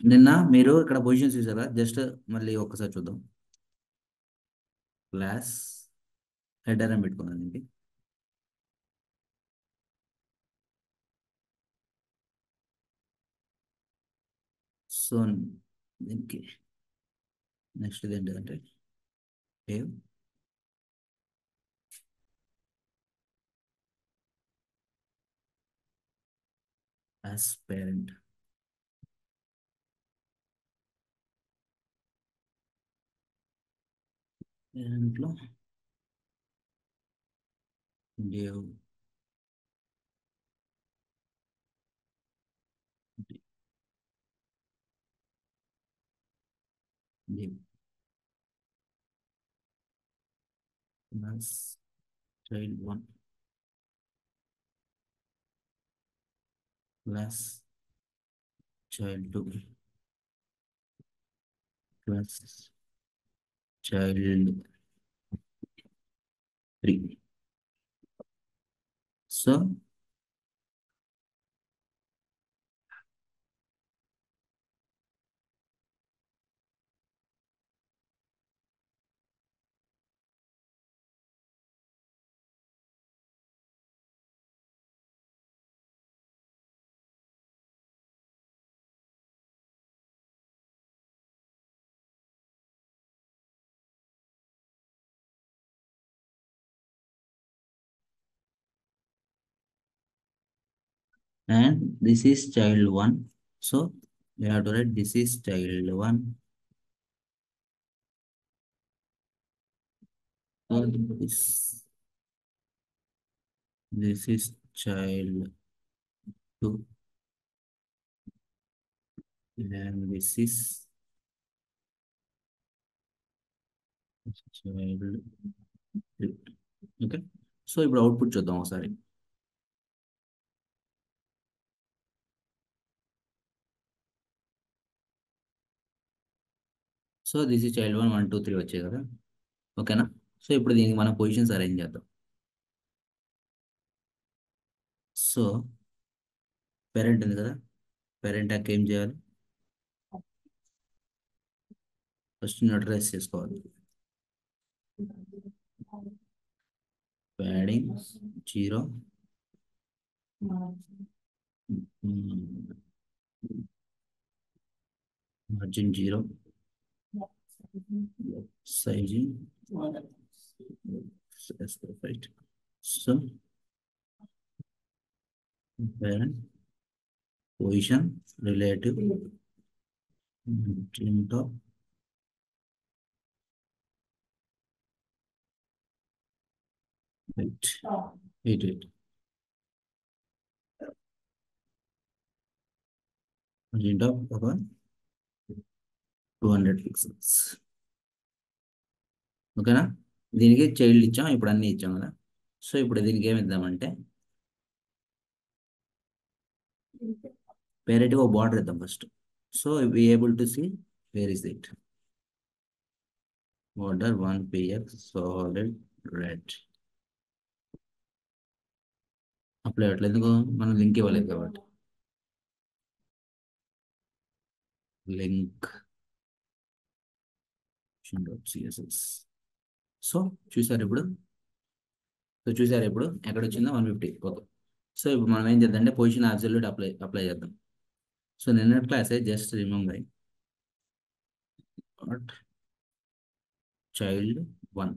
నిన్న మీరు ఇక్కడ పొజిషన్స్ చూసారా? జస్ట్ మళ్ళీ ఒక్కసారి చూద్దాం. క్లాస్ హెడర్ అని పెట్టుకున్నానండి. సో దీనికి నెక్స్ట్ ఇది ఏంటంటే సేవ్ యాజ్ పేరెంట్. పేరెంట్లో div div plus child 1 plus child 2 plus child 3. So and this is child 1. So we have to write this is child 1. So this is child 2 and this is child 3. Okay. So ఇప్పుడు output చూద్దాం ఒకసారి. So this is child 1 1 2 3 వచ్చాయి కదా. ఓకేనా? So ఇప్పుడు దీనికి మనం positions arrange చేద్దాం. సో పేరెంట్ ఉంది కదా, పేరెంట్ యాక్ ఏం చేయాలి? ఫస్ట్ న్యూట్రలైజ్ చేసుకోవాలి. Padding 0, margin 0, sizing right. So parent position relative top height 88, margin top ఒక 200 pixels. ఓకేనా? దీనికి చైల్డ్ ఇచ్చాం, ఇప్పుడు అన్ని ఇచ్చాం కదా. సో ఇప్పుడు దీనికి ఏమి ఇద్దామంటే పేరెంట్ ఒక బార్డర్ ఇద్దాం first. So we able to see where is it. Border 1 px solid red. Apply అవ్వట్లేదు ఎందుకు? మనం లింక్ ఇవ్వలేదు కాబట్టి. Link css. సో చూసారు ఇప్పుడు? ఎక్కడ వచ్చిందో 150. ఓకే. సో ఇప్పుడు మనం ఏం చేద్దాం అంటే పొజిషన్ అబ్సల్యూట్ అప్లై చేద్దాం. సో నిన్న క్లాసే just remembering dot child 1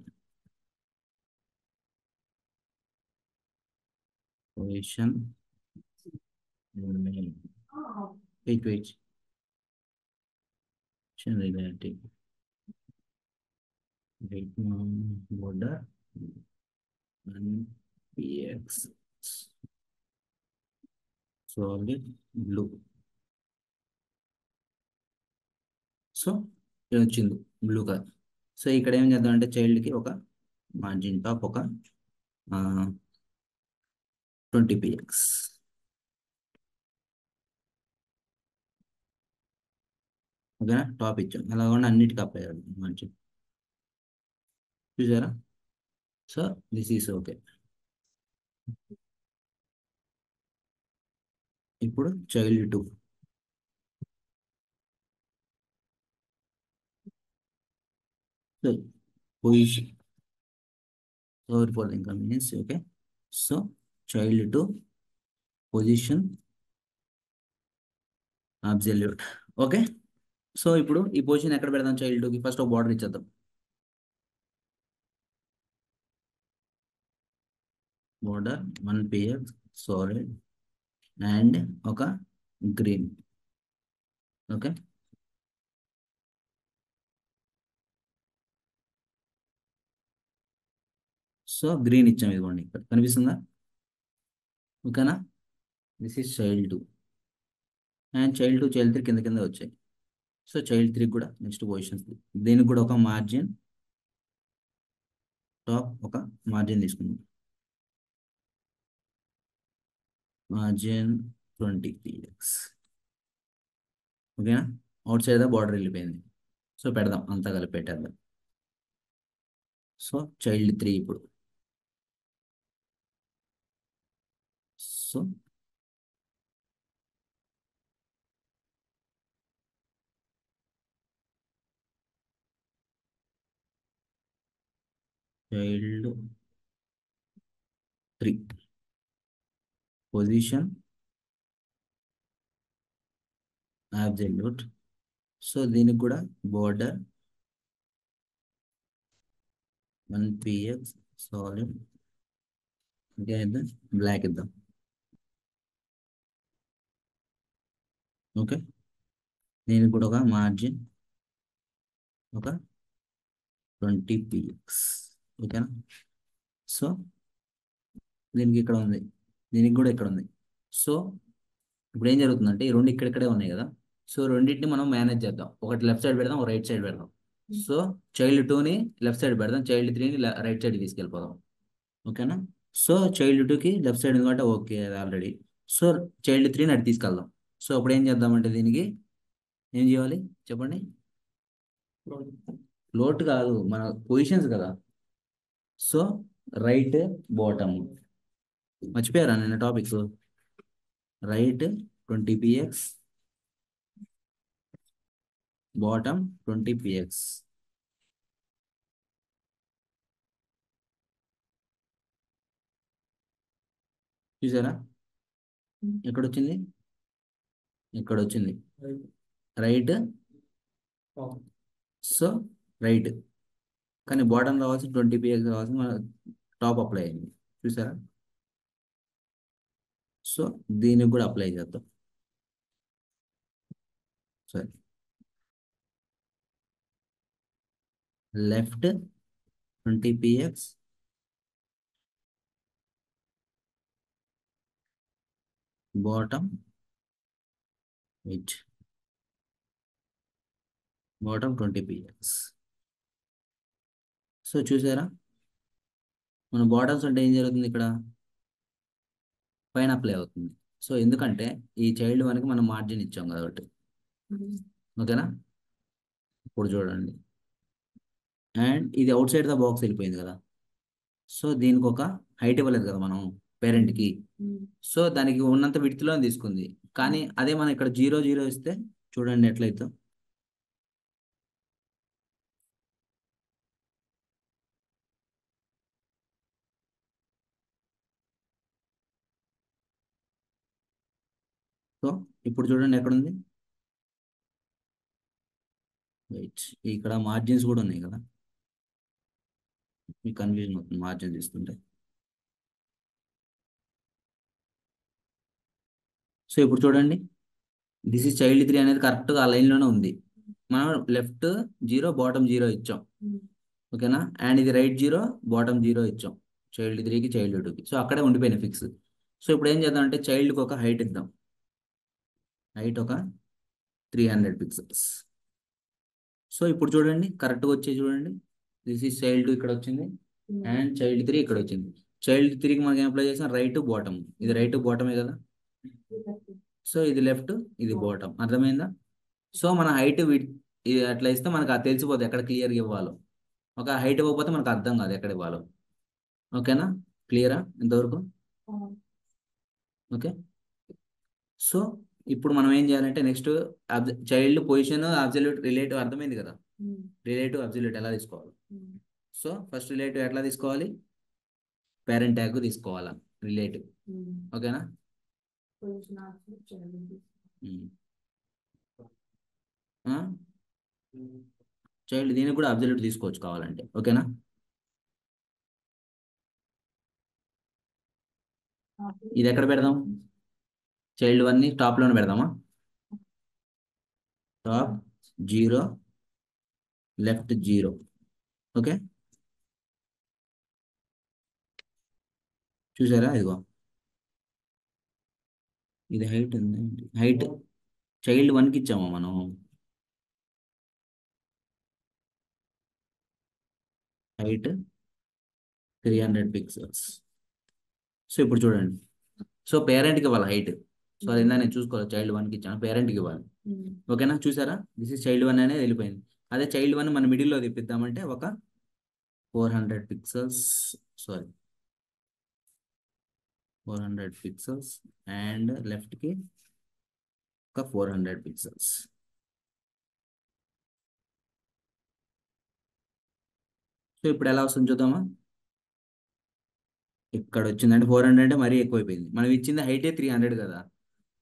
position wait relative border 1 px solid blue. So ఇది వచ్చింది బ్లూ కలర్. సో ఇక్కడ ఏం చేద్దాం అంటే చైల్డ్కి ఒక మార్జిన్ టాప్ ఒక 20 px. ఓకేనా? టాప్ ఇచ్చాం, అలా కూడా అన్నిటికీ అప్లై చేయాలి మార్జిన్. చూసారా? So this is okay. ఇప్పుడు child 2 so position, sorry for the inconvenience. Okay, so child two position absolute. Okay, so ఇప్పుడు ఈ పొజిషన్ ఎక్కడ పెడదాం? చైల్డ్ కి ఫస్ట్ ఒక బార్డర్ ఇచ్చేద్దాం. బార్డర్ 1 px సాలిడ్ అండ్ ఒక గ్రీన్. ఓకే, సో గ్రీన్ ఇచ్చాం, ఇదిగోండి ఇక్కడ కనిపిస్తుందా? ఓకేనా? This is child two, and child two child three కింద కింద వచ్చాయి. సో చైల్డ్ త్రీ కూడా నెక్స్ట్ పొజిషన్స్, దీనికి కూడా ఒక మార్జిన్, టాప్ ఒక మార్జిన్ తీసుకుందాం. Margin 20 px. ఓకేనా? అవుట్ సైడ్ ద బార్డర్ వెళ్ళిపోయింది. సో పెడదాం, అంతా కలిపి పెట్టేద్దాం. సో చైల్డ్ త్రీ ఇప్పుడు, so child three position absolute. So దీనికి కూడా బోర్డర్ 1 px సాలిడ్, ఇంకా ఇద్దాం, బ్లాక్ ఇద్దాం. ఓకే, దీనికి కూడా ఒక మార్జిన్, ఒక 20 px. ఓకేనా? సో దీనికి ఇక్కడ ఉంది, దీనికి కూడా ఇక్కడ ఉంది. సో ఇప్పుడు ఏం జరుగుతుందంటే ఈ రెండు ఇక్కడిక్కడే ఉన్నాయి కదా. సో రెండింటిని మనం మేనేజ్ చేద్దాం. ఒకటి లెఫ్ట్ సైడ్ పెడదాం, ఒక రైట్ సైడ్ పెడదాం. సో చైల్డ్ టూని లెఫ్ట్ సైడ్ పెడదాం, చైల్డ్ త్రీని రైట్ సైడ్ తీసుకెళ్ళిపోదాం. ఓకేనా? సో చైల్డ్ టూకి లెఫ్ట్ సైడ్ ఉంది కాబట్టి ఓకే, అది ఆల్రెడీ. సో చైల్డ్ త్రీని అటు తీసుకెళ్దాం. సో అప్పుడు ఏం చేద్దామంటే దీనికి ఏం చేయాలి చెప్పండి? లోట్ కాదు, మన పొజిషన్స్ కదా. సో రైట్ బాటమ్, మర్చిపోయారా నిన్న topics? Right 20 px, bottom 20 px. చూసారా? ఎక్కడ వచ్చింది? ఇక్కడ వచ్చింది రైట్. సో రైట్, కానీ బాటమ్ రావాల్సి 20 px రావాల్సి మన టాప్ అప్లై అయింది. చూసారా? సో దీనికి కూడా అప్లై చేద్దాం. సరే, left 20 px, bottom wait, bottom 20 px. So చూసారా, మన బాటమ్స్ అంటే ఏం జరుగుతుంది ఇక్కడ? పైన అప్లై అవుతుంది. సో ఎందుకంటే ఈ చైల్డ్ వన్కి మనం మార్జిన్ ఇచ్చాం కాబట్టి. ఓకేనా? ఇప్పుడు చూడండి, అండ్ ఇది అవుట్ సైడ్ ద బాక్స్ వెళ్ళిపోయింది కదా. సో దీనికి ఒక హైట్ ఇవ్వలేదు కదా మనం పేరెంట్కి. సో దానికి ఉన్నంత విడ్త్లో తీసుకుంది. కానీ అదే మనం ఇక్కడ 0 0 ఇస్తే చూడండి ఎట్లయితే. సో ఇప్పుడు చూడండి ఎక్కడుంది. రైట్, ఇక్కడ మార్జిన్స్ కూడా ఉన్నాయి కదా, మీకు కన్ఫ్యూజన్ అవుతుంది మార్జిన్ తీసుకుంటే. సో ఇప్పుడు చూడండి, దిస్ ఇస్ చైల్డ్ త్రీ అనేది కరెక్ట్గా ఆ లైన్లోనే ఉంది. మనం లెఫ్ట్ 0 బాటమ్ 0 ఇచ్చాం. ఓకేనా? అండ్ ఇది రైట్ 0 బాటమ్ 0 ఇచ్చాం చైల్డ్ త్రీకి చైల్డ్ టూకి. సో అక్కడే ఉండిపోయినాయి ఫిక్స్. సో ఇప్పుడు ఏం చేద్దాం అంటే చైల్డ్కి ఒక హైట్ ఇద్దాం. హైట్ ఒక 300 pixels. సో ఇప్పుడు చూడండి కరెక్ట్గా వచ్చే చూడండి, దిస్ ఈజ్ చైల్డ్ టూ ఇక్కడ వచ్చింది, అండ్ చైల్డ్ త్రీ ఇక్కడ వచ్చింది. చైల్డ్ త్రీకి మనకి ఏం అప్లై చేసాం? రైట్ బాటమ్, ఇది రైట్ బాటమే కదా. సో ఇది లెఫ్ట్, ఇది బాటమ్, అర్థమైందా? సో మన హైట్ ఇది అట్లా ఇస్తే మనకు అది తెలిసిపోతుంది ఎక్కడ క్లియర్గా ఇవ్వాలో. ఒక హైట్ ఇవ్వకపోతే మనకు అర్థం కాదు ఎక్కడ ఇవ్వాలో. ఓకేనా? క్లియరా ఇంతవరకు? ఓకే, సో ఇప్పుడు మనం ఏం చేయాలంటే next child position absolute relative అర్థమైంది కదా. రిలేటివ్ అబ్సల్యూట్ ఎలా తీసుకోవాలి? సో ఫస్ట్ రిలేటివ్ ఎట్లా తీసుకోవాలి? పేరెంట్ ట్యాగ్ తీసుకోవాలా రిలేటివ్. ఓకేనా? చైల్డ్ దీనికి కూడా అబ్సల్యూట్ తీసుకోవచ్చు కావాలంటే. ఓకేనా? ఇది ఎక్కడ పెడదాం? చైల్డ్ 1ని టాప్లోనే పెడదామా? Top 0 left 0. ఓకే, చూసారా? ఇదిగో ఇది హైట్ ఉంది. హైట్ చైల్డ్ 1కి ఇచ్చామా మనం? Height 300 pixels. సో ఇప్పుడు చూడండి, సో పేరెంట్కి ఇవ్వాలి హైట్. సో అది నేను చూసుకోవాలి, చైల్డ్ 1కి ఇచ్చాను, పేరెంట్కి ఇవ్వాలి. ఓకేనా? చూసారా? దిస్ ఇస్ చైల్డ్ 1 అనేది వెళ్ళిపోయింది. అదే చైల్డ్ 1 మన మిడిల్లో తెప్పిద్దామంటే ఒక 400 పిక్సెల్స్, సారీ 400 పిక్సెల్స్ అండ్ లెఫ్ట్కి ఒక 400 పిక్సెల్స్. సో ఇప్పుడు ఎలా వస్తుంది చూద్దామా? ఇక్కడ వచ్చిందంటే 400 అంటే మరీ ఎక్కువైపోయింది. మనం ఇచ్చింది హైటే 300 కదా,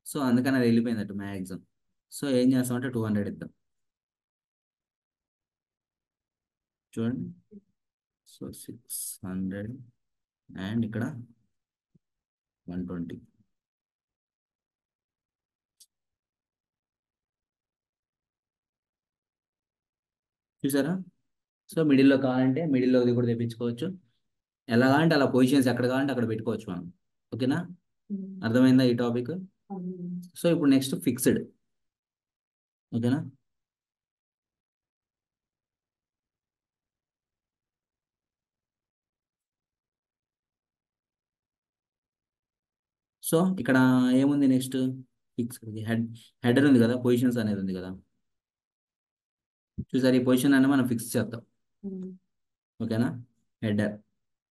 సో అందుకని అది వెళ్ళిపోయిందట మ్యాక్సిమం. సో ఏం చేస్తామంటే 200 ఇద్దాం. చూడండి, సో 600 అండ్ ఇక్కడ 120. చూసారా? సో మిడిల్లో కావాలంటే మిడిల్లో ఇది కూడా తెప్పించుకోవచ్చు. ఎలా కావాలంటే అలా పొజిషన్స్ ఎక్కడ కావాలంటే అక్కడ పెట్టుకోవచ్చు మనం. ఓకేనా? అర్థమైందా ఈ టాపిక్? సో ఇప్పుడు నెక్స్ట్ ఫిక్స్డ్. ఓకేనా? సో ఇక్కడ ఏముంది నెక్స్ట్? ఫిక్స్డ్ హెడర్ ఉంది కదా, పొజిషన్స్ అనేది ఉంది కదా. చూసారు? ఈ పొజిషన్ అనేది మనం ఫిక్స్ చేద్దాం. ఓకేనా? హెడర్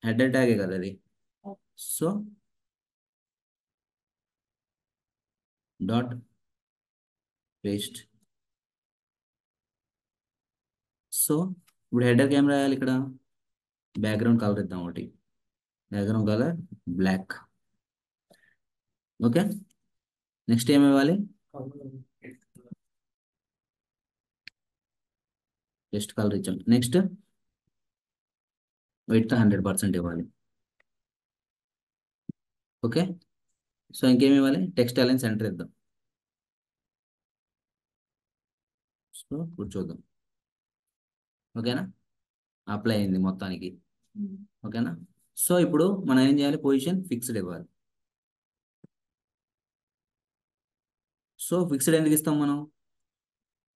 హెడర్ ట్యాగే కదా అది. So dot paste. సో ఇప్పుడు హెడర్కి ఏం రాయాలి? ఇక్కడ బ్యాక్గ్రౌండ్ కలర్ ఇద్దాం ఒకటి, background colour black. Okay, next ఏమి ఇవ్వాలి? టెస్ట్ కలర్ ఇచ్చాం. నెక్స్ట్ విడ్త్ 100% ఇవ్వాలి. ఓకే, సో ఇంకేమి ఇవ్వాలి? టెక్స్ట్ అలైన్ సెంటర్ ఇద్దాం. సో ఇప్పుడు చూద్దాం. ఓకేనా? అప్లై అయింది మొత్తానికి. ఓకేనా? సో ఇప్పుడు మనం ఏం చేయాలి? పొజిషన్ ఫిక్స్డ్ ఇవ్వాలి. సో ఫిక్స్డ్ ఎందుకు ఇస్తాం మనం?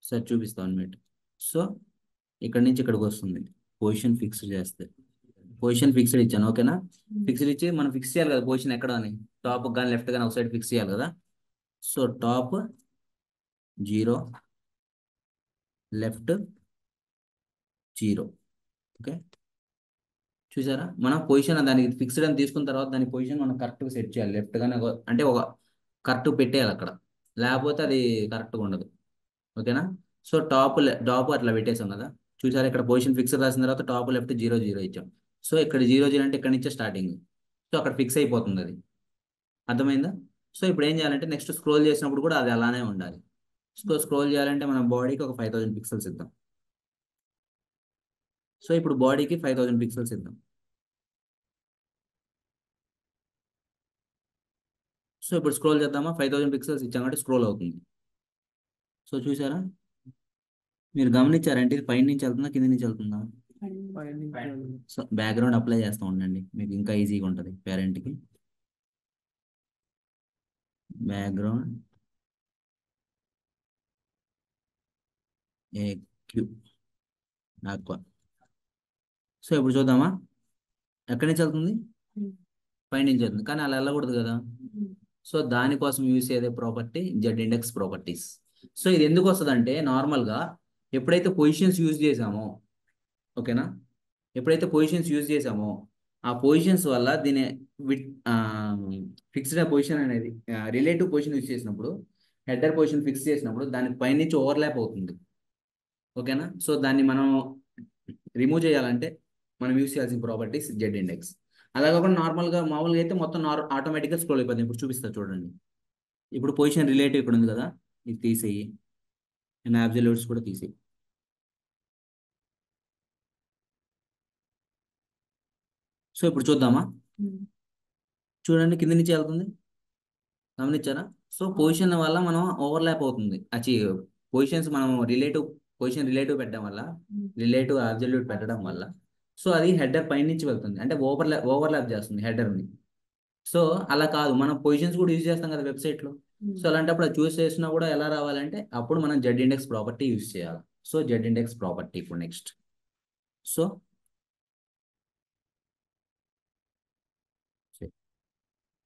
సార్ చూపిస్తాం అన్నమాట. సో ఇక్కడ నుంచి ఇక్కడికి వస్తుంది పొజిషన్ ఫిక్స్డ్ చేస్తే. పొజిషన్ ఫిక్స్డ్ ఇచ్చాను. ఓకేనా? ఫిక్స్డ్ ఇచ్చి మనం ఫిక్స్ చేయాలి కదా పొజిషన్ ఎక్కడ అని. టాప్ కానీ లెఫ్ట్ కానీ ఒక సైడ్ ఫిక్స్ చేయాలి కదా. So top 0 left 0. ఓకే, చూసారా? మనం పొజిషన్ దానికి ఫిక్స్డ్ అని తీసుకున్న తర్వాత దాని పొజిషన్ మనం కరెక్ట్గా సెట్ చేయాలి. లెఫ్ట్ కానీ అంటే ఒక కరెక్ట్ పెట్టేయాలి అక్కడ, లేకపోతే అది కరెక్ట్గా ఉండదు. ఓకేనా? సో టాప్ అట్లా పెట్టేసాం కదా. చూసారా? ఇక్కడ పొజిషన్ ఫిక్స్డ్ రాసిన తర్వాత టాప్ లెఫ్ట్ 0 0 ఇచ్చాం. సో ఇక్కడ 0 0 అంటే ఇక్కడ నుంచే స్టార్టింగ్. సో అక్కడ ఫిక్స్ అయిపోతుంది అది. అర్థమైందా? సో ఇప్పుడు ఏం చేయాలంటే నెక్స్ట్ స్క్రోల్ చేసినప్పుడు కూడా అది అలానే ఉండాలి. స్క్రోల్ చేయాలంటే మనం బాడీకి ఒక 5000 పిక్సెల్స్ ఇద్దాం. సో ఇప్పుడు బాడీకి 5000 పిక్సెల్స్ ఇద్దాం. సో ఇప్పుడు స్క్రోల్ చేద్దామా? 5000 పిక్సెల్స్ ఇచ్చాం కాబట్టి స్క్రోల్ అవుతుంది. సో చూసారా? మీరు గమనించారంటే ఇది పైన నుంచి వెళ్తుందా కింద నుంచి వెళ్తుందా? సో బ్యాక్గ్రౌండ్ అప్లై చేస్తూ ఉండండి, మీకు ఇంకా ఈజీగా ఉంటుంది. పేరెంట్కి బ్యాక్గ్రౌండ్ ఏక్యూ ఆక్వా. సో ఇప్పుడు చూద్దామా? ఎక్కడి నుంచి వెళ్తుంది? పైన నుంచి వెళ్తుంది, కానీ అలా వెళ్ళకూడదు కదా. సో దానికోసం యూజ్ చేసే property Z index properties. So ఇది ఎందుకు వస్తుంది అంటే నార్మల్గా ఎప్పుడైతే పొజిషన్స్ యూజ్ చేసామో, ఓకేనా, ఎప్పుడైతే పొజిషన్స్ యూజ్ చేసామో ఆ పొజిషన్స్ వల్ల దీని ఫిక్స్డ్ పొజిషన్ అనేది రిలేటివ్ పొజిషన్ యూజ్ చేసినప్పుడు, హెడర్ పొజిషన్ ఫిక్స్ చేసినప్పుడు దానికి పైనుంచి ఓవర్లాప్ అవుతుంది. ఓకేనా. సో దాన్ని మనం రిమూవ్ చేయాలంటే మనం యూస్ చేయాల్సిన ప్రాపర్టీస్ జెడ్ ఇండెక్స్. అలా కాకుండా నార్మల్గా మామూలుగా అయితే మొత్తం ఆటోమేటిక్గా స్క్రోల్ అయిపోతుంది. ఇప్పుడు చూపిస్తా చూడండి. ఇప్పుడు పొజిషన్ రిలేటివ్ ఇక్కడ ఉంది కదా, ఇది తీసేయి, నేను అబ్జల్యూట్స్ కూడా తీసేయి. సో ఇప్పుడు చూద్దామా. చూడండి కింద నుంచి వెళ్తుంది, గమనించారా. సో పొజిషన్ వల్ల మనం ఓవర్లాప్ అవుతుంది. పొజిషన్స్ మనం పొజిషన్ రిలేటివ్ పెట్టడం వల్ల, రిలేటివ్ అబ్జల్యూట్ పెట్టడం వల్ల, సో అది హెడర్ పై నుంచి వెళ్తుంది, అంటే ఓవర్లాప్ చేస్తుంది హెడర్ని. సో అలా కాదు, మనం పొజిషన్స్ కూడా యూజ్ చేస్తాం కదా వెబ్సైట్లో. సో అలాంటప్పుడు అది చూస్ చేసినా కూడా ఎలా రావాలంటే అప్పుడు మనం జెడ్ ఇండెక్స్ ప్రాపర్టీ యూజ్ చేయాలి. సో జెడ్ ఇండెక్స్ ప్రాపర్టీ ఇప్పుడు నెక్స్ట్. సో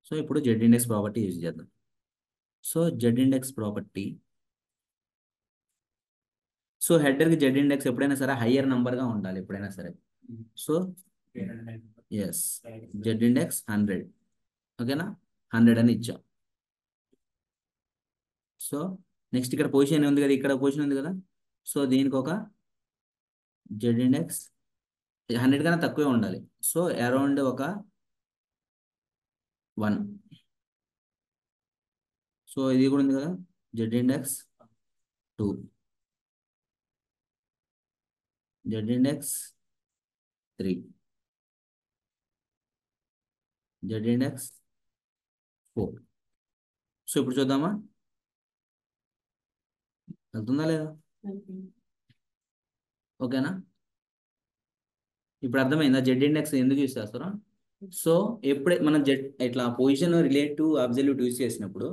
సో ఇప్పుడు జెడ్ ఇండెక్స్ ప్రాపర్టీ యూజ్ చేద్దాం. So z index property, so హెడర్కి జెడ్ ఇండెక్స్ ఎప్పుడైనా సరే హయ్యర్ గా ఉండాలి ఎప్పుడైనా సరే. సో ఎస్, జెడ్ ఇండెక్స్ 100, ఓకేనా, 100 అని ఇచ్చాం. సో నెక్స్ట్ ఇక్కడ పొజిషన్ ఉంది కదా, ఇక్కడ పొజిషన్ ఉంది కదా, సో దీనికి ఒక జెడ్ ఇండెక్స్ 100 కన్నా తక్కువే ఉండాలి. సో అరౌండ్ ఒక 1. సో ఇది కూడా ఉంది కదా, Z index 2, Z index 3, Z index 4. So ఇప్పుడు చూద్దామా వెళ్తుందా లేదా. ఓకేనా, ఇప్పుడు అర్థమైందా జెడ్ ఇండెక్స్ ఎందుకు యూస్ చేస్తారో. సో ఎప్పుడే మనం ఇట్లా పొజిషన్ రిలేటివ్ అబ్జల్యూట్ యూస్ చేసినప్పుడు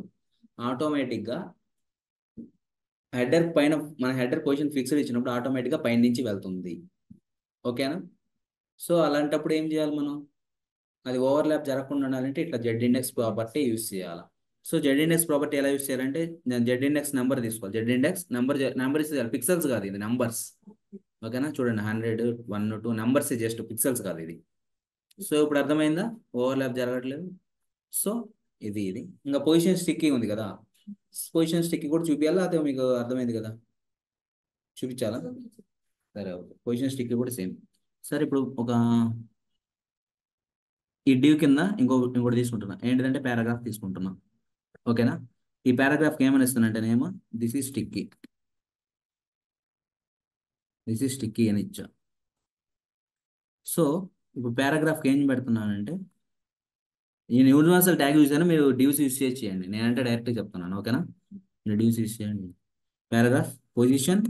ఆటోమేటిక్గా హెడర్ పైన, మన హెడర్ పొజిషన్ ఫిక్స్డ్ ఇచ్చినప్పుడు ఆటోమేటిక్గా పైన నుంచి వెళ్తుంది. ఓకేనా. సో అలాంటప్పుడు ఏం చేయాలి మనం, అది ఓవర్లాప్ జరగకుండా ఉండాలంటే ఇట్లా జెడ్ ఇండెక్స్ ప్రాపర్టీ యూస్ చేయాలి. సో జెడ్ ఇండెక్స్ ప్రాపర్టీ ఎలా యూస్ చేయాలంటే, నేను జెడ్ ఇండెక్స్ నెంబర్ తీసుకోవాలి. జెడ్ ఇండెక్స్ నెంబర్ ఇస్తే పిక్సెల్స్ కాదు, ఇది నంబర్స్. ఓకేనా, చూడండి 100, 1, 2 నంబర్స్, జస్ట్ పిక్సెల్స్ కాదు ఇది. సో ఇప్పుడు అర్థమైందా, ఓవర్లాప్ జరగట్లేదు. సో ఇది ఇంకా పొజిషన్ స్టిక్కీ ఉంది కదా, పొజిషన్ స్టిక్కీ కూడా చూపించాలా, అదే మీకు అర్థమైంది కదా, చూపించాలా. సరే ఓకే, పొజిషన్ స్టిక్కీ కూడా సేమ్. సరే ఇప్పుడు ఈ డివ్ కింద ఇంకోటి తీసుకుంటున్నా, ఏంటిదంటే పారాగ్రాఫ్ తీసుకుంటున్నా. ఓకేనా, ఈ పారాగ్రాఫ్కి ఏమని ఇస్తానంటే నేమో this is sticky, this is sticky అని ఇచ్చా. సో ఇప్పుడు పారాగ్రాఫ్కి ఏం పెడుతున్నానంటే, నేను యూనివర్సల్ ట్యాగ్ యూజ్ అయినా మీరు డివ్స్ యూజ్ చేయండి, నేనంటే డైరెక్ట్గా చెప్తున్నాను. ఓకేనా, మీరు డివ్స్ యూజ్ చేయండి. పారాగ్రాఫ్ పొజిషన్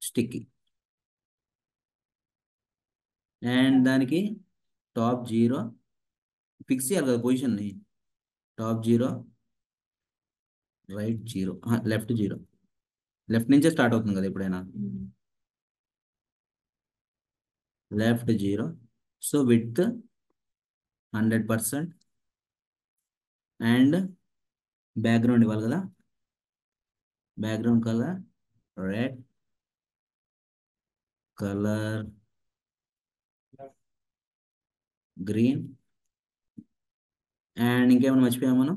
స్టిక్కీ, అండ్ దానికి టాప్ 0 ఫిక్స్ చేయాలి కదా పొజిషన్ని, టాప్ 0, రైట్ 0, లెఫ్ట్ 0, లెఫ్ట్ నుంచే స్టార్ట్ అవుతుంది కదా ఎప్పుడైనా, left 0. So width 100%, and background ఇవ్వాలి కదా, background colour red, colour green, and ఇంకేమైనా మర్చిపోయాం మనం.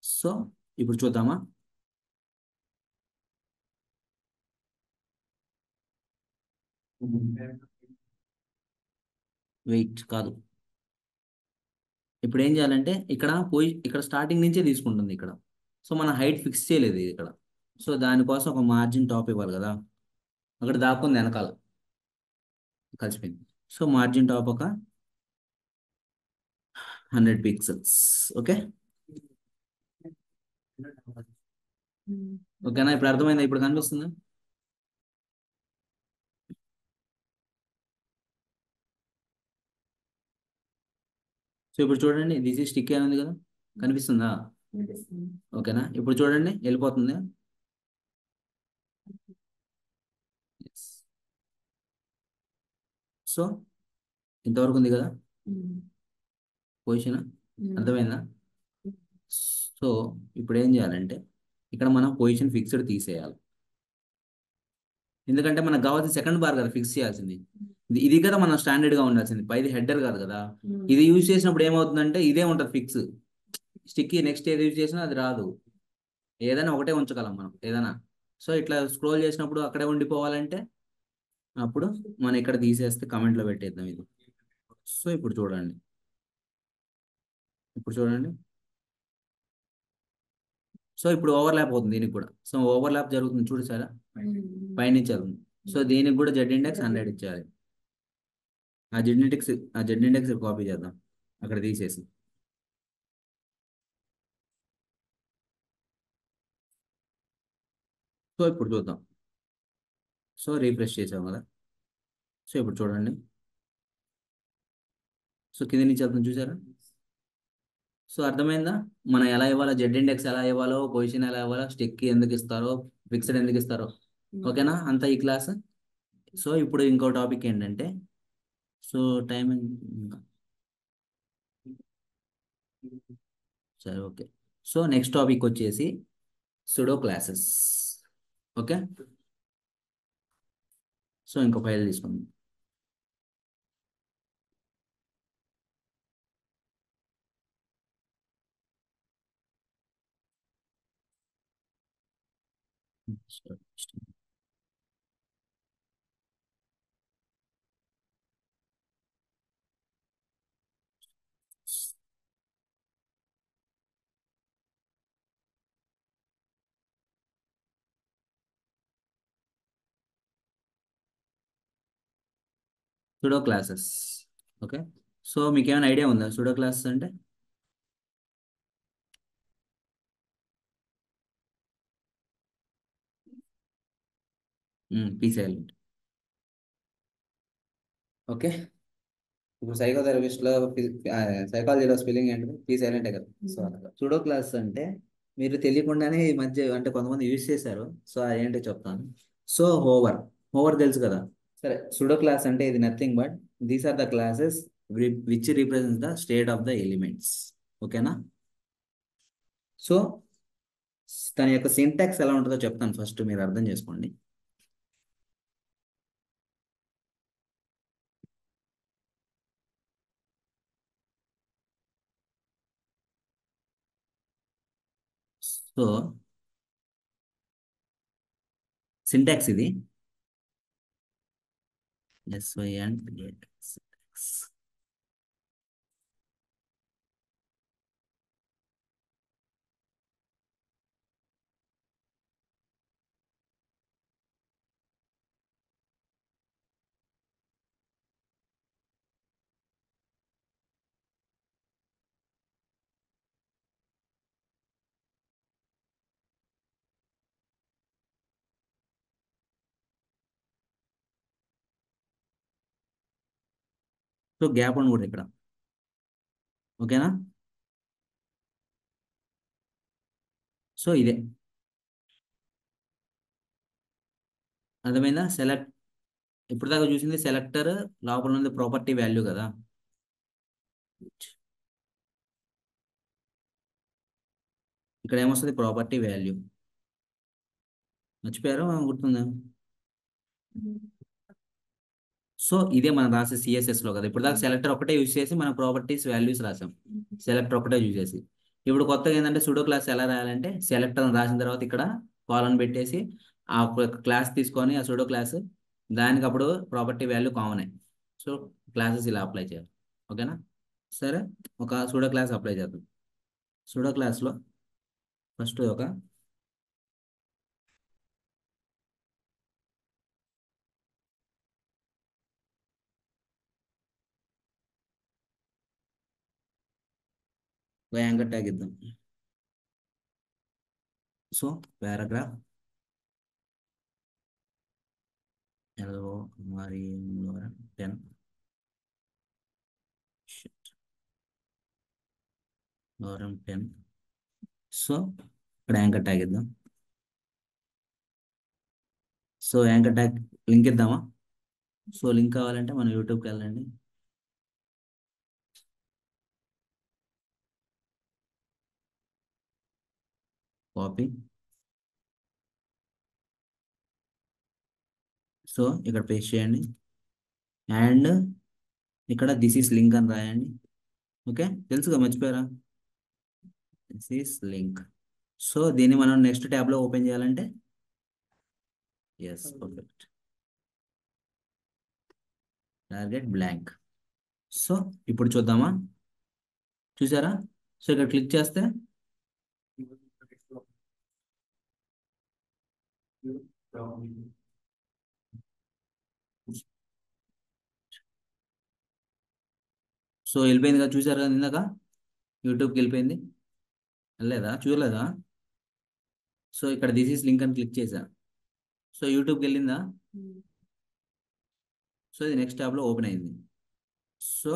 సో ఇప్పుడు చూద్దామా. వెయిట్ కాదు, ఇప్పుడు ఏం చేయాలంటే ఇక్కడ స్టార్టింగ్ నుంచే తీసుకుంటుంది ఇక్కడ. సో మన హైట్ ఫిక్స్ చేయలేదు ఇక్కడ. సో దానికోసం ఒక మార్జిన్ టాప్ ఇవ్వాలి కదా, అక్కడ దాక్కుంది వెనకాల, కలిసిపోయింది. సో మార్జిన్ టాప్ ఒక 100 పిక్సెల్స్. ఓకే, ఓకేనా, ఇప్పుడు అర్థమైందా, ఇప్పుడు కనిపిస్తుందా. సో ఇప్పుడు చూడండి దిస్ ఈ స్టిక్ అని ఉంది కదా, కనిపిస్తుందా. ఓకేనా, ఇప్పుడు చూడండి వెళ్ళిపోతుంది. సో ఇంతవరకు ఉంది కదా పొజిషన్, అర్థమైందా. సో ఇప్పుడు ఏం చేయాలంటే ఇక్కడ మనం పొజిషన్ ఫిక్స్డ్ తీసేయాలి, ఎందుకంటే మనకు కావాల్సిన సెకండ్ బార్ కదా ఫిక్స్ చేయాల్సింది. ఇది కదా మనం స్టాండర్డ్ గా ఉండాల్సింది, పైది హెడర్ కాదు కదా. ఇది యూజ్ చేసినప్పుడు ఏమవుతుందంటే ఇదే ఉంటుంది ఫిక్స్, స్టిక్కీ నెక్స్ట్ ఏది యూజ్ చేసినా అది రాదు. ఏదైనా ఒకటే ఉంచగలం మనం ఏదైనా. సో ఇట్లా స్క్రోల్ చేసినప్పుడు అక్కడే ఉండిపోవాలంటే అప్పుడు మనం ఇక్కడ తీసేస్తే కమెంట్లో పెట్టేద్దాం ఇది. సో ఇప్పుడు చూడండి. సో ఇప్పుడు ఓవర్లాప్ అవుతుంది దీనికి కూడా. సో ఓవర్లాప్ జరుగుతుంది చూసారా, పైనుంచి వెళ్తుంది. సో దీనికి కూడా జెడ్ ఇండెక్స్ 100 ఇచ్చేయాలి. ఆ జెడ్ ఇండెక్స్ ఆ జెడ్ ఇండెక్స్ కాపీ చేద్దాం అక్కడ తీసేసి. సో ఇప్పుడు చూద్దాం. సో రీఫ్రెష్ చేసాం కదా. సో ఇప్పుడు చూడండి. సో కింద నుంచి వెళ్తుంది చూసారా. సో అర్థమైందా, మనం ఎలా ఇవ్వాలో, జెడ్ ఇండెక్స్ ఎలా ఇవ్వాలో, పొజిషన్ ఎలా ఇవ్వాలో, స్టిక్ ఎందుకు ఇస్తారో, ఫిక్స్డ్ ఎందుకు ఇస్తారో. ఓకేనా అంతా ఈ క్లాస్. సో ఇప్పుడు ఇంకో టాపిక్ ఏంటంటే, సో టైం సరే ఓకే. సో నెక్స్ట్ టాపిక్ వచ్చేసి సుడో క్లాసెస్. ఓకే. సో ఇంకో ఫైల్ తీసుకుందాం. Sudo classes. ఓకే. సో మీకు ఏమైనా ఐడియా ఉందా సుడో క్లాసెస్ అంటే? పీసీఎల్. ఓకే. ఇప్పుడు సైకోథెరపిస్ట్లో సైకాలజీలో స్పెల్లింగ్ ఏంటి, పీ సైలెంటే కదా. సో సుడో క్లాస్ అంటే మీరు తెలియకుండానే ఈ మధ్య అంటే కొంతమంది యూజ్ చేశారు. సో అదేంటో చెప్తాను. సో హోవర్, హోవర్ తెలుసు కదా. సరే, సుడో క్లాస్ అంటే ఇది nothing but these are the classes which represents the state of the elements. ఓకేనా. సో దాని యొక్క సింటాక్స్ ఎలా ఉంటుందో చెప్తాను, ఫస్ట్ మీరు అర్థం చేసుకోండి. సో సింటాక్స్ ఇది ఎస్వై అండ్ సో గ్యాప్ అని కూడా ఇక్కడ. ఓకేనా. సో ఇదే అర్థమైందా. ఇప్పుడు దాకా చూసింది సెలెక్టర్, లోపల ఉంది ప్రాపర్టీ వాల్యూ కదా. ఇక్కడ ఏమొస్తుంది, ప్రాపర్టీ వాల్యూ. మర్చిపోయారు, గుర్తుందా. సో ఇదే మనం రాసే సిఎస్ఎస్ లో కదా. ఇప్పుడు దాకా సెలెక్టర్ ఒకటే యూజ్ చేసి మన ప్రాపర్టీస్ వాల్యూస్ రాసాం, సెలెక్టర్ ఒకటే యూజ్ చేసి. ఇప్పుడు కొత్తగా ఏంటంటే సుడో క్లాస్ ఎలా రాయాలంటే, సెలెక్టర్ రాసిన తర్వాత ఇక్కడ కాలన్ పెట్టేసి ఆ క్లాస్ తీసుకొని ఆ సుడో క్లాస్, దానికి అప్పుడు property value common. So classes ఇలా అప్లై చేయాలి. ఓకేనా. సరే, ఒక సూడో క్లాస్ అప్లై చేద్దాం. సూడో క్లాస్లో ఫస్ట్ ఒక యాంకర్ ట్యాగ్ ఇద్దాం. సో పారాగ్రాఫ్ ఎల్ఓ మరి 10 లోరం 10. సో ఇక్కడ యాంకర్ ట్యాగ్ ఇద్దాం. సో యాంకర్ ట్యాగ్ లింక్ ఇద్దామా. సో లింక్ కావాలంటే మనం యూట్యూబ్కి వెళ్ళండి. కాపీ. సో ఇక్కడ పేస్ట్ చేయండి అండ్ ఇక్కడ దిస్ ఈస్ లింక్ అని రాయండి. ఓకే, తెలుసుగా, మర్చిపోయారా. This is link. సో దీన్ని మనం నెక్స్ట్ ట్యాబ్లో ఓపెన్ చేయాలంటే yes perfect, target blank. So ఇప్పుడు చూద్దామా, చూసారా? సో ఇక్కడ క్లిక్ చేస్తే సో వెళ్ళిపోయింది కదా, చూసారు కదా ఇందాక యూట్యూబ్కి వెళ్ళిపోయింది. వెళ్ళలేదా, చూడలేదా? సో ఇక్కడ దిస్ ఈస్ లింక్ అని క్లిక్ చేశా, సో యూట్యూబ్కి వెళ్ళిందా? సో ఇది నెక్స్ట్ ట్యాబ్లో ఓపెన్ అయింది. సో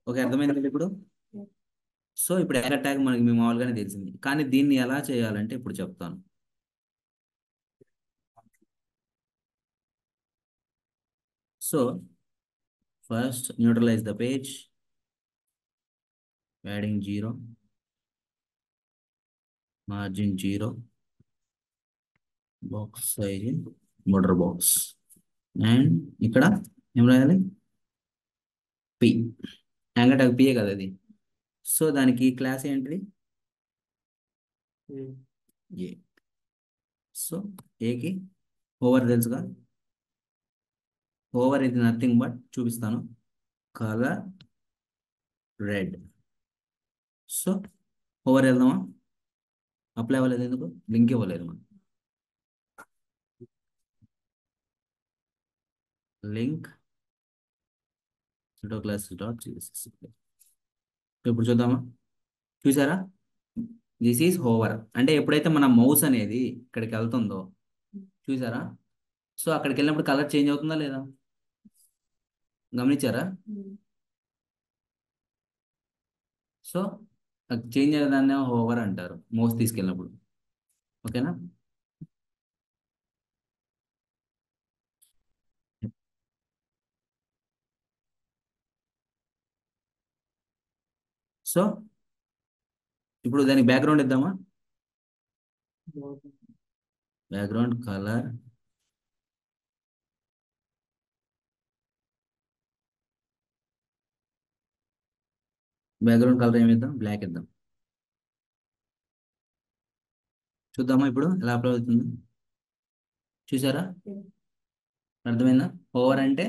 ఓకే, అర్థమైంది ఇప్పుడు. సో ఇప్పుడు యాంకర్ ట్యాగ్ మనకి మీ మామూలుగానే తెలిసింది, కానీ దీన్ని ఎలా చేయాలంటే ఇప్పుడు చెప్తాను. So first neutralise the page, padding 0, margin 0, box size border box, and ఇక్కడ ఏం రాయాలి? పి. యాంకర్ ట్యాగ్ పియే కదా అది. సో దానికి క్లాస్ ఏంటిది? ఏ. సో ఏకి ఓవర్ తెలుసుగా, ఓవర్ ఇది నథింగ్ బట్ చూపిస్తాను, కలర్ రెడ్. సో ఓవర్ వెళ్దామా? అప్లై అవ్వలేదు ఎందుకు? లింక్ ఇవ్వలేదు మనం. Link classes.css. ఇప్పుడు చూద్దామా, చూసారా? దిస్ ఈజ్ హోవర్ అంటే ఎప్పుడైతే మన మౌస్ అనేది ఇక్కడికి వెళ్తుందో, చూసారా? సో అక్కడికి వెళ్ళినప్పుడు కలర్ చేంజ్ అవుతుందా లేదా, గమనించారా? సో చేంజ్ అయ్యేదాన్ని హోవర్ అంటారు మౌస్ తీసుకెళ్ళినప్పుడు. ఓకేనా? సో ఇప్పుడు దానికి బ్యాక్గ్రౌండ్ ఇద్దామా? బ్యాక్గ్రౌండ్ కలర్ బ్యాక్గ్రౌండ్ కలర్ ఏమి ఇద్దాం? బ్లాక్ ఇద్దాం. చూద్దామా ఇప్పుడు ఎలా అప్లై అవుతుంది, చూసారా? అర్థమైందా? ఓవర్ అంటే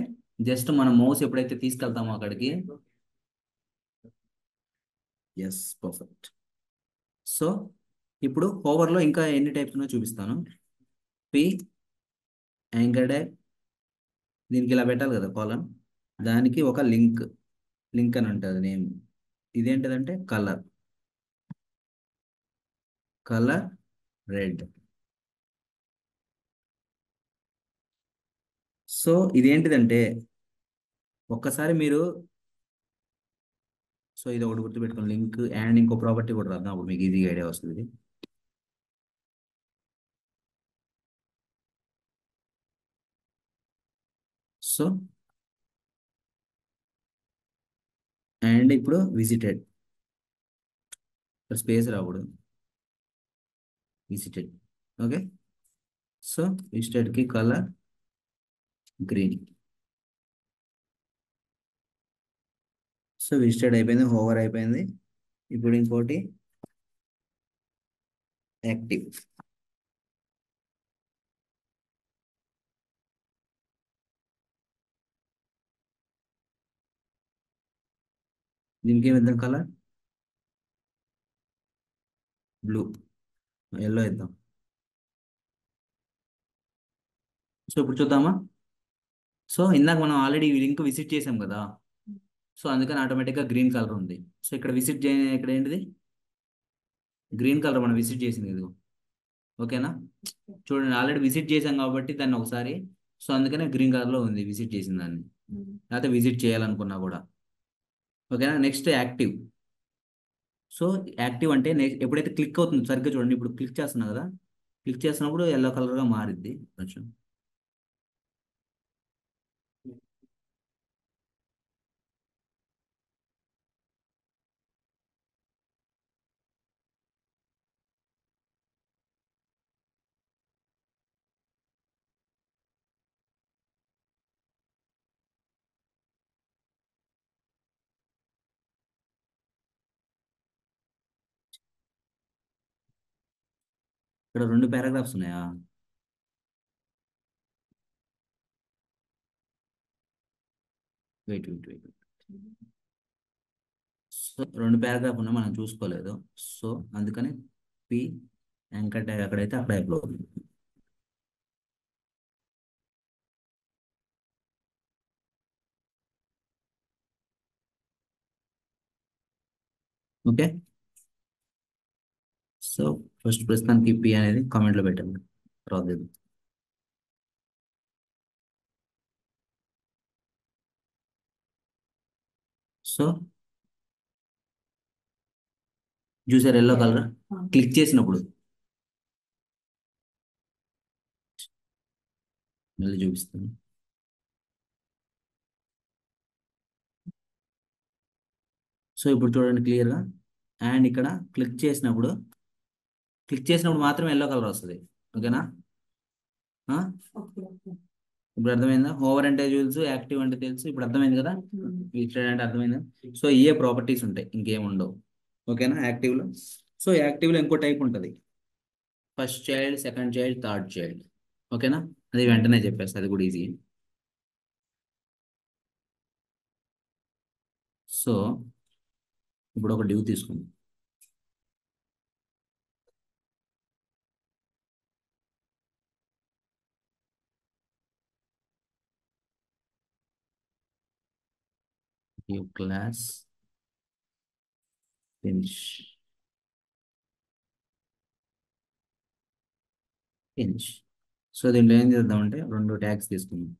జస్ట్ మన మౌస్ ఎప్పుడైతే తీసుకెళ్తామో అక్కడికి. Yes perfect. సో ఇప్పుడు ఓవర్లో ఇంకా ఎన్ని టైప్స్ ఉన్నాయో చూపిస్తాను. పి, యాంకర్ ట్యాగ్, దీనికి ఇలా పెట్టాలి కదా కాలమ్, దానికి ఒక లింక్, లింక్ అని ఉంటుంది నేమ్. ఇదేంటిదంటే కలర్, కలర్ రెడ్. సో ఇదేంటిదంటే ఒక్కసారి మీరు, సో ఇది ఒకటి గుర్తుపెట్టుకోండి, లింక్ అండ్ ఇంకో ప్రాపర్టీ కూడా రాద్దాం, అప్పుడు మీకు ఈజీగా ఐడియా వస్తుంది. సో అండ్ ఇప్పుడు విజిటెడ్, స్పేస్ రాకూడదు, విజిటెడ్. ఓకే. సో విజిటెడ్ కి కలర్ గ్రీన్. సో విజిటెడ్ అయిపోయింది, హోవర్ అయిపోయింది. ఇప్పుడు ఇంకోటి యాక్టివ్. దీనికి ఏమి ఇద్దాం? కలర్ బ్లూ, ఎల్లో ఇద్దాం. సో ఇప్పుడు చూద్దామా? సో ఇందాక మనం ఆల్రెడీ ఈ లింక్ విజిట్ చేసాం కదా, సో అందుకని ఆటోమేటిక్గా గ్రీన్ కలర్ ఉంది. సో ఇక్కడ విజిట్ చే, ఇక్కడ ఏంటిది? గ్రీన్ కలర్ మనం విజిట్ చేసింది ఇది. ఓకేనా? చూడండి ఆల్రెడీ విజిట్ చేసాం కాబట్టి దాన్ని ఒకసారి, సో అందుకనే గ్రీన్ కలర్లో ఉంది విజిట్ చేసిన దాన్ని, లేకపోతే విజిట్ చేయాలనుకున్నా కూడా. ఓకేనా? Next active. సో యాక్టివ్ అంటే ఎప్పుడైతే క్లిక్ అవుతుంది సరిగ్గా చూడండి, ఇప్పుడు క్లిక్ చేస్తున్నా కదా, క్లిక్ చేసినప్పుడు ఎల్లో కలర్గా మారిద్ది కొంచెం. ఇక్కడ రెండు పారాగ్రాఫ్స్ ఉన్నాయా? వెయిట్. సో రెండు పారాగ్రాఫ్ ఉన్నా మనం చూసుకోలేదు. సో అందుకని పి యాంకర్ ట్యాగ్ ఎక్కడైతే అక్కడ అయిపోతుంది. ఓకే. సో ఫస్ట్ ప్రస్తుతానికి పి అనేది కామెంట్లో పెట్టండి, తర్వాత చూద్దాం. సో చూసారు ఎల్లో కలర్ క్లిక్ చేసినప్పుడు మళ్ళీ చూపిస్తాను. సో ఇప్పుడు చూడండి క్లియర్గా. అండ్ ఇక్కడ క్లిక్ చేసినప్పుడు మాత్రం ఎల్లో కలర్ వస్తుంది. ఓకేనా? ఆ? ఇప్పుడు అర్థమైందా? ఓవర్ అంటే తెలుసు, యాక్టివ్ అంటే తెలుసు. ఇప్పుడు అర్థమైంది కదా, ఫీచర్ అంటే అర్థమైందా? సో ఇవే ప్రాపర్టీస్ ఉంటాయి, ఇంకేం ఉండవు. ఓకేనా? యాక్టివ్లో. సో యాక్టివ్లో ఇంకో టైప్ ఉంటుంది, first child, second child, third child. ఓకేనా? అది వెంటనే చెప్పేస్తా, అది కూడా ఈజీ. సో ఇప్పుడు ఒక డ్యూ తీసుకుందాం. Due class finish. సో దీంట్లో ఏం చేద్దామంటే రెండు ట్యాగ్స్ తీసుకుందాం.